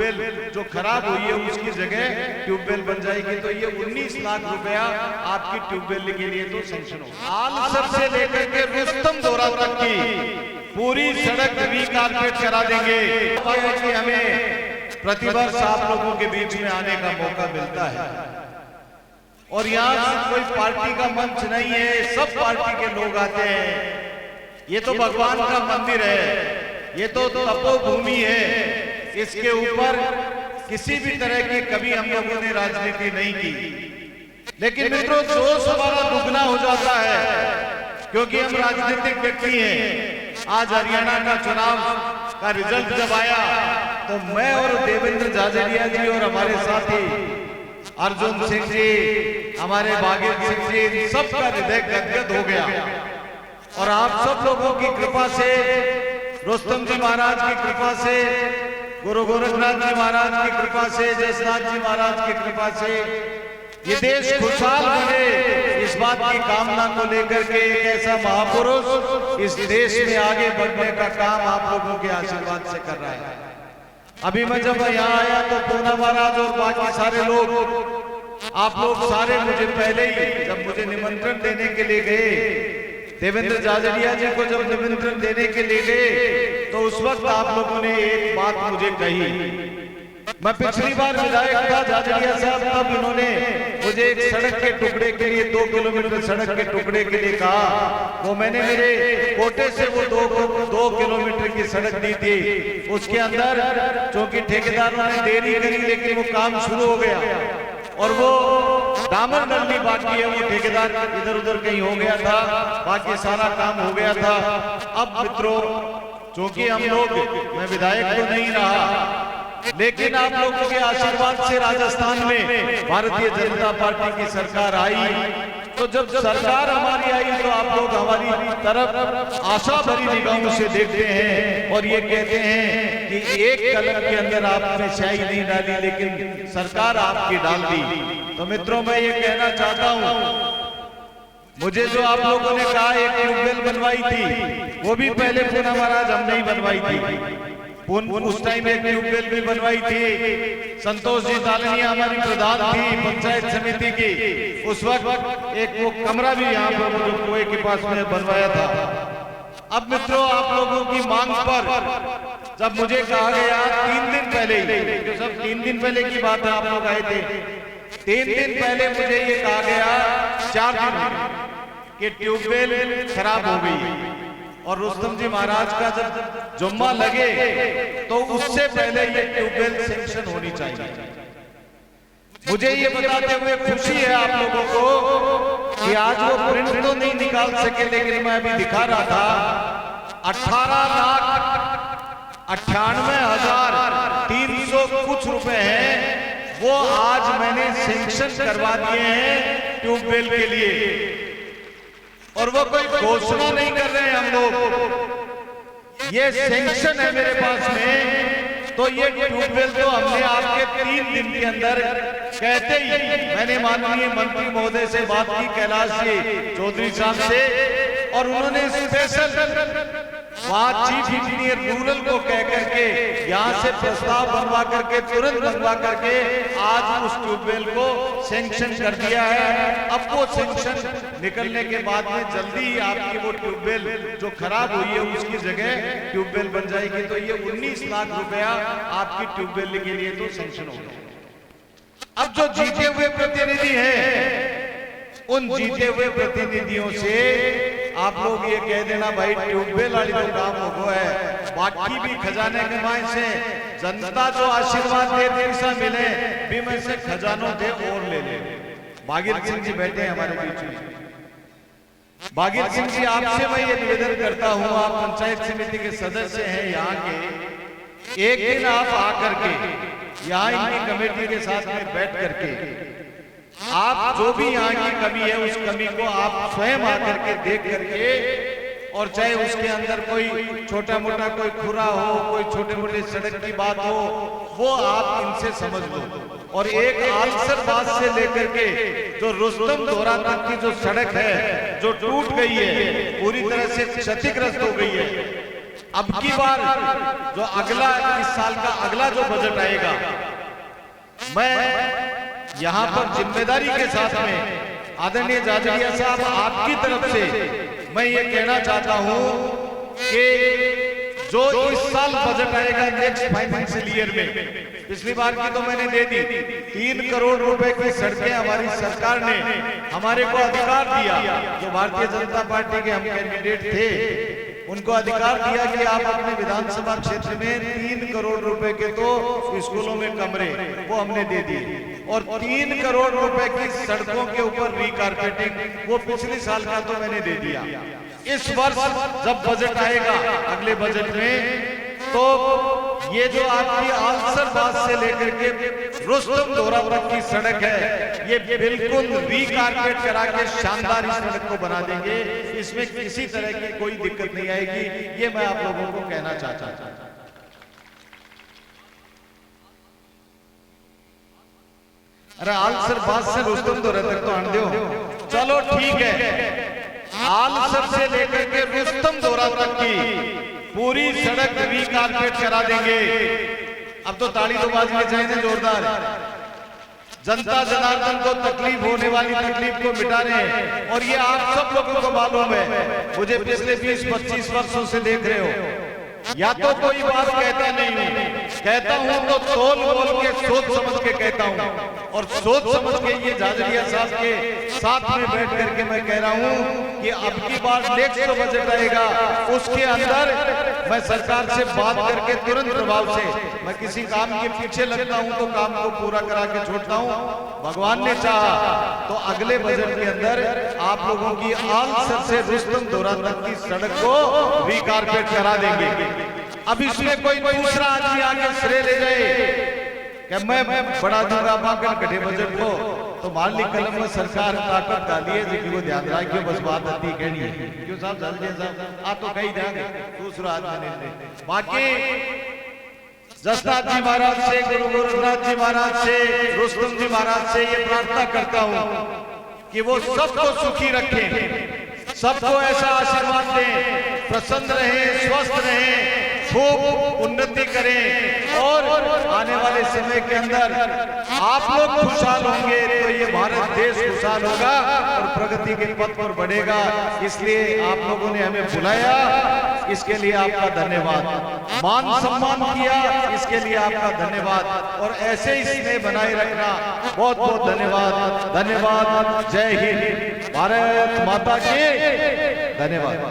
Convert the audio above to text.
Tubewell जो खराब हुई है उसकी जगह ट्यूबवेल बन जाएगी। तो ये 19 लाख रुपया आपकी ट्यूबवेल के लिए तो सैंक्शन होगा। आलसर से लेकर के रुस्तम दौरा तक की पूरी सड़क री कारपेट करा देंगे। कि हमें प्रतिवर्ष आप लोगों के बीच में आने का मौका मिलता है और यहाँ कोई पार्टी का मंच नहीं है, सब पार्टी के लोग आते हैं। ये तो भगवान का मंदिर है, ये तो तपोभूमि है, इसके ऊपर किसी भी तरह की कभी हम लोगों ने राजनीति नहीं की। लेकिन मित्रों जोश हमारा दुगना हो जाता है क्योंकि हम राजनीतिक व्यक्ति हैं। आज हरियाणा का चुनाव का रिजल्ट जब आया तो मैं और देवेंद्र झाझड़िया जी और हमारे साथी अर्जुन सिंह जी, हमारे भागीरथ सिंह जी, सबका हृदय गदगद हो गया। और आप सब लोगों की कृपा से, रुस्तम जी महाराज की कृपा से, गुरु गोरखनाथ जी महाराज की कृपा से, जसनाथ जी महाराज की कृपा से ये देश खुशहाल बने, इस बात की कामना को लेकर के एक ऐसा महापुरुष इस देश में आगे बढ़ने का काम आप लोगों के आशीर्वाद से कर रहा है। अभी मैं जब यहाँ आया तो पूना महाराज और बाकी सारे लोग, आप लोग सारे मुझे पहले ही जब मुझे निमंत्रण देने के लिए गए, देवेंद्र झाझड़िया जी को जब निमंत्रण देने के लिए गए तो उस वक्त आप लोगों ने एक बात मुझे कही। मैं पिछली बार विधायक था झाझड़िया साहब, तब इन्होंने मुझे एक सड़क के टुकड़े के लिए 2 किलोमीटर सड़क के टुकड़े के लिए कहा। वो मैंने मेरे कोटे से वो 2 किलोमीटर की सड़क दी थी। उसके अंदर चूंकि ठेकेदारों ने देरी करी लेकिन वो काम शुरू हो गया और वो डामर नली बाकी है, वो ठेकेदार इधर उधर कहीं हो गया था, बाकी सारा काम हो गया था। अब मित्रों चूंकि हम लोग, मैं विधायक तो नहीं रहा लेकिन आप लोगों के आशीर्वाद से राजस्थान में भारतीय जनता पार्टी की सरकार आई। तो जब सरकार हमारी आई तो आप लोग हमारी तरफ आशा भरी निगाहों से देखते हैं और ये कहते हैं कि एक कलम के अंदर आपने स्याही नहीं डाली लेकिन सरकार आपकी डाल दी। तो मित्रों मैं ये कहना चाहता हूँ, मुझे जो आप लोगों ने कहा एक ट्यूबवेल बनवाई थी, वो भी पहले पूना महाराज हमने ही बनवाई थी। उस टाइम एक ट्यूबवेल भी बनवाई थी। संतोष जी तालनिया हमारी प्रधान थी पंचायत समिति की, उस वक्त एक वो कमरा भी यहाँ पर जो कुएं के पास में बनवाया था। अब मित्रों आप लोगों की मांग पर जब मुझे कहा गया 3 दिन पहले ही, जो सब 3 दिन पहले की बात है, आप लोग आए थे 3 दिन पहले मुझे ये कहा गया 4 दिन कि ट्यूबवेल खराब हो गई और रुस्तम जी महाराज का जब जुम्मा लगे तो उससे पहले ये ट्यूबवेल सैंक्शन होनी चाहिए। मुझे ये बताते हुए खुशी है आप लोगों को कि आज वो प्रिंट तो नहीं निकाल सके लेकिन मैं अभी दिखा रहा था 18,98,300 कुछ रुपए हैं, वो आज मैंने सैंक्शन करवा दिए हैं ट्यूबवेल के लिए। और वो कोई घोषणा नहीं कर रहे हैं हम लोग, ये सैंक्शन है मेरे पास में। तो ये ट्यूबवेल तो हमने आपके 3 दिन के अंदर कहते ही, मैंने माननीय मंत्री महोदय से बात की, कैलाश जी चौधरी साहब से, और उन्होंने स्पेशल वहाँ चीफ इंजीनियर रूरल को कह करके यहाँ से प्रस्ताव बनवा करके तुरंत बनवा करके आज उस ट्यूबवेल को सैंक्शन कर दिया है। अब वो सैंक्शन निकलने के बाद में जल्दी ही आपकी वो ट्यूबवेल जो खराब हुई है उसकी जगह ट्यूबवेल बन जाएगी। तो ये 19 लाख रुपया आपकी ट्यूबवेल के लिए तो सैंक्शन हो गया। अब जो जीते हुए प्रतिनिधि हैं, उन जीते हुए प्रतिनिधियों से आप लोग ये कह देना भाई ट्यूबवेल वाली जो काम हो है, बाकी भी खजाने कमाए से जनता जो आशीर्वाद दे पैसा मिले भी में से खजानों दे और ले ले। भागीरथ सिंह जी बैठे हैं हमारे बीच में। भागीरथ सिंह जी आपसे मैं ये निवेदन करता हूँ, आप पंचायत समिति के सदस्य हैं यहाँ के, एक दिन आप आकर के यहाँ इनकी कमेटी के साथ में बैठ करके आप जो भी यहाँ की कमी है उस कमी को आप स्वयं आकर के देख करके, और चाहे उसके अंदर कोई छोटा मोटा कोई खुरा हो, कोई छोटे मोटे सड़क की बात हो, वो आप इनसे समझ लो। और एक आलसर बात से लेकर के जो रुस्तम दौरा तक की जो सड़क है जो टूट गई है, पूरी तरह से क्षतिग्रस्त हो गई है, अब की बार जो अगला इस साल का अगला जो बजट आएगा, मैं यहां पर जिम्मेदारी के साथ में आदरणीय जाजड़िया साहब आपकी तरफ से मैं ये कहना चाहता हूं कि जो इस साल बजट आएगा नेक्स्ट फाइनेंशियल ईयर में, पिछली बार की तो मैंने दे दी 3 करोड़ रुपए की सड़कें हमारी सरकार ने हमारे को अधिकार दिया, जो भारतीय जनता पार्टी के हम कैंडिडेट थे उनको अधिकार दिया कि आप अपने विधानसभा क्षेत्र में 3 करोड़ रुपए के तो स्कूलों में कमरे वो हमने दे दिए, और 3 करोड़ रुपए की सड़कों के ऊपर रीकारपेटिंग वो पिछले साल का तो मैंने दे दिया। इस वर्ष जब बजट आएगा अगले बजट में, तो ये जो आपकी आलसरबाज से लेकर के रुस्तम दोरा तक की सड़क है, ये बिल्कुल रीकारपेट करा के शानदार इस सड़क को बना देंगे। इसमें किसी तरह की कोई दिक्कत नहीं आएगी, ये मैं आप लोगों को कहना चाहता हूं। अरे आलसरबाज से रुस्तम दोरा तक तो आन दो, चलो ठीक है। आलसर से लेकर के रुस्तम दोरा तक की पूरी सड़क रीकारपेट करा देंगे। अब तो ताली तो बाजनी चाहिए जोरदार। जनता जनार्दन को तकलीफ होने वाली तकलीफ को मिटा रहे हैं, और ये आप सब लोगों को मालूम है। मुझे पिछले 20-25 वर्षों से देख रहे हो, या तो कोई बात कहता नहीं हूं, कहता हूं तो तोल बोल के सोच समझ के कहता हूं, और सोच समझ के ये जाजड़िया साहब के साथ में बैठ करके मैं कह रहा हूं कि अब की बार नेक्स्ट जो बजट आएगा उसके अंदर मैं सरकार से बात करके तुरंत प्रभाव से मैं किसी काम के पीछे लगता हूं तो काम को पूरा करा के छोड़ता हूं। भगवान ने चाहा तो अगले बजट के अंदर आप लोगों की आलसर से रुस्तम दोरा तक की सड़क को रीकारपेट करा देंगे। अब इसमें कोई दूसरा आदमी आगे श्रेय ले जाए कि मैं बड़ा दूंगा बागन कटे बजट को, तो मान ली कलम में सरकार ताकत डाली है जिसकी वो ध्यान रखिए, बस बात आती कहनी है। क्यों साहब जल्दी साहब आप तो कहीं ध्यान दूसरा आदमी नहीं। बाकी जसनाथ जी महाराज से, गुरु गोरखनाथ जी महाराज से, रुस्तम जी महाराज से ये प्रार्थना करता हूं कि वो सबको सुखी रखें, सबको ऐसा आशीर्वाद दें, प्रसन्न रहें, स्वस्थ रहें, खूब उन्नति करें, और आने वाले समय के अंदर आप लोग खुशहाल होंगे तो ये भारत देश खुशहाल होगा और प्रगति के पथ पर बढ़ेगा। इसलिए आप लोगों ने हमें बुलाया, इसके लिए आपका धन्यवाद। मान सम्मान किया, इसके लिए आपका धन्यवाद, और ऐसे ही स्नेह बनाए रखना। बहुत बहुत धन्यवाद। धन्यवाद। जय हिंद। भारत माता की धन्यवाद।